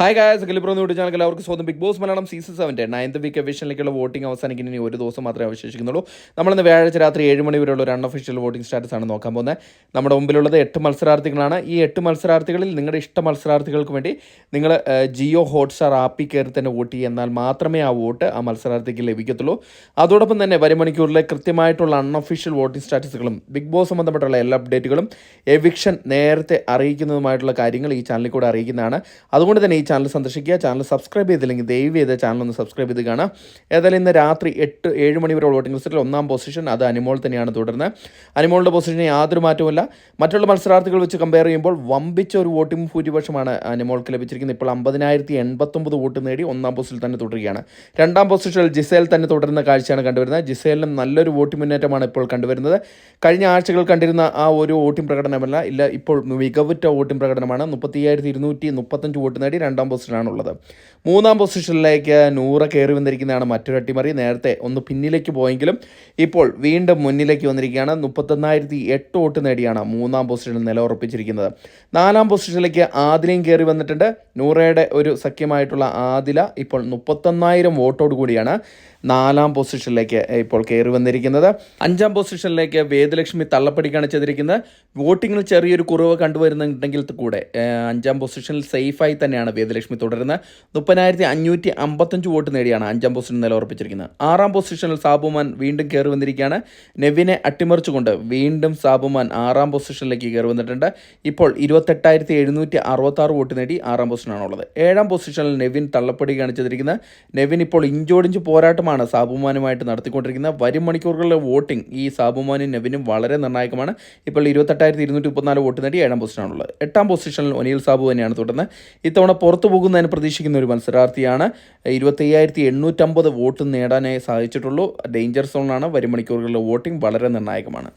Hi guys, ഗലിബ്രോ ന്യൂട്ട് channel എല്ലാവർക്കും സ്വന്തം Bigg Boss Malayalam season 7 9th week എവിഷനിലേക്കുള്ള വോട്ടിംഗ് അവസാനിക്കുന്ന ഇനി ഒരു ദിവസം മാത്രമേ അവശേഷിക്കുന്നുള്ളൂ. നമ്മളിന്ന് വ്യാഴാഴ്ച രാത്രി 7 മണി വരെയുള്ള ഒരു അൺഒഫീഷ്യൽ വോട്ടിംഗ് സ്റ്റാറ്റസ് ആണ് നോക്കാൻ പോകുന്നത്. നമ്മുടെ മുമ്പിലുള്ളത് 8 മത്സരാർത്ഥികളാണ്. ഈ 8 മത്സരാർത്ഥികളിൽ നിങ്ങളുടെ ഇഷ്ട മത്സരാർത്ഥികൾക്ക് വേണ്ടി നിങ്ങൾ ജിയോ ഹോട്ട്സ്റ്റാർ ആപ്പിൽ കയറി തന്നെ വോട്ട് ചെയ്യുക. എന്നാൽ മാത്രമേ ആ വോട്ട് ആ മത്സരാർത്ഥിക്ക് ലഭിക്കത്തുള്ളൂ. അതോടൊപ്പം തന്നെ വരും മണിക്കൂറിലെ കൃത്യമായിട്ടുള്ള അൺഒഫീഷ്യൽ വോട്ടിംഗ് സ്റ്റാറ്റസുകളും ബിഗ് ബോസ് സംബന്ധപ്പെട്ടുള്ള എല്ലാ അപ്ഡേറ്റുകളും എവിക്ഷൻ നേരത്തെ അറിയിക്കുന്നതുമായിട്ടുള്ള കാര്യങ്ങൾ ഈ ചാനലിൽ കൂടെ അറിയിക്കുന്നതാണ്. അതുകൊണ്ട് തന്നെ ഈ ചാനൽ സന്ദർശിക്കുക. ചാനൽ സബ്സ്ക്രൈബ് ചെയ്തില്ലെങ്കിൽ ദയവ് ചെയ്ത് ചാനൽ ഒന്ന് സബ്സ്ക്രൈബ് ചെയ്ത് കാണാം. ഏതായാലും ഇന്ന് രാത്രി 7 മണി വരെ വോട്ടിംഗ് ലിസ്റ്റിൽ 1ാം പൊസിഷൻ അത് അനിമോൾ തന്നെയാണ് തുടരുന്നത്. അനിമോളുടെ പൊസിഷന് യാതൊരു മാറ്റവുമില്ല. മറ്റുള്ള മത്സരാർത്ഥികൾ വെച്ച് കമ്പയർ ചെയ്യുമ്പോൾ വമ്പിച്ച ഒരു വോട്ടിംഗ് ഭൂരിപക്ഷമാണ് അനിമോൾക്ക് ലഭിച്ചിരിക്കുന്നത്. ഇപ്പോൾ 50,089 വോട്ട് നേടി 1ാം പൊസിഷനിൽ തന്നെ തുടരുകയാണ്. 2ാം പൊസിഷനിൽ ജിസേൽ തന്നെ തുടരുന്ന കാഴ്ചയാണ് കണ്ടുവരുന്നത്. ജിസേലിനും നല്ലൊരു വോട്ടിംഗ് മുന്നേറ്റമാണ് ഇപ്പോൾ കണ്ടുവരുന്നത്. കഴിഞ്ഞ ആഴ്ചകൾ കണ്ടിരുന്ന ആ ഒരു വോട്ടിംഗ് പ്രകടനമല്ല, ഇല്ല, ഇപ്പോൾ മികവുറ്റ വോട്ടിംഗ് പ്രകടനമാണ്. 35,235 വോട്ട് നേടി 2ാം പൊസിഷനാണുള്ളത്. 3ാം പൊസിഷനിലേക്ക് നൂറ കയറി വന്നിരിക്കുന്നതാണ് മറ്റൊരു അട്ടിമറി. നേരത്തെ ഒന്ന് പിന്നിലേക്ക് പോയെങ്കിലും ഇപ്പോൾ വീണ്ടും മുന്നിലേക്ക് വന്നിരിക്കുകയാണ്. 31,008 വോട്ട് നേടിയാണ് 3ാം പൊസിഷനിൽ നിലയുറപ്പിച്ചിരിക്കുന്നത്. 4ാം പൊസിഷനിലേക്ക് ആദിലയും കയറി വന്നിട്ടുണ്ട്. നൂറയുടെ ഒരു സഖ്യമായിട്ടുള്ള ആദില ഇപ്പോൾ 31,000 വോട്ടോട് കൂടിയാണ് 4ാം പൊസിഷനിലേക്ക് ഇപ്പോൾ കയറി വന്നിരിക്കുന്നത്. 5ാം പൊസിഷനിലേക്ക് വേദലക്ഷ്മി തള്ളപ്പടിക്കാണ് ചെയ്തിരിക്കുന്നത്. വോട്ടിങ്ങിൽ ചെറിയൊരു കുറവ് കണ്ടുവരുന്നുണ്ടെങ്കിൽ കൂടെ 5ാം പൊസിഷനിൽ സേഫായി തന്നെയാണ് വേദലക്ഷ്മി തുടരുന്നത്. 30,555 വോട്ട് നേടിയാണ് 5ാം പൊസിഷനിൽ നിലയുറപ്പിച്ചിരിക്കുന്നത്. 6ാം പൊസിഷനിൽ സാബുമാൻ വീണ്ടും കയറി വന്നിരിക്കുകയാണ്. നെവിനെ അട്ടിമറിച്ചുകൊണ്ട് വീണ്ടും സാബുമാൻ 6ാം പൊസിഷനിലേക്ക് കയറി വന്നിട്ടുണ്ട്. ഇപ്പോൾ 28,766 വോട്ട് നേടി 6ാം പൊസിഷനാണുള്ളത്. 7ാം പൊസിഷനിൽ നെവിൻ തള്ളപ്പെടുകയാണ് ചെയ്തിരിക്കുന്നത്. നെവിൻ ഇപ്പോൾ ഇഞ്ചോടിഞ്ച് പോരാട്ടമാണ് സാബുമാനുമായിട്ട് നടത്തിക്കൊണ്ടിരിക്കുന്നത്. വരും മണിക്കൂറുകളിലെ വോട്ടിംഗ് ഈ സാബുമാനും നെവിനും വളരെ നിർണായകമാണ്. ഇപ്പോൾ 28,234 വോട്ട് നേടി 7ാം പൊസിഷനാണുള്ളത്. 8ാം പൊസിഷനിൽ ഒനിൽ സാബു തന്നെയാണ് തുടർന്ന്. ഇത്തവണ പുറത്തു പോകുന്നതിന് പ്രതീക്ഷിക്കുന്ന ഒരു മത്സരാർത്ഥിയാണ്. 25,850 വോട്ട് നേടാനേ സാധിച്ചിട്ടുള്ളൂ. ഡേഞ്ചർ സോണാണ്. വരും മണിക്കൂറുകളിലെ വോട്ടിംഗ് വളരെ നിർണായകമാണ്.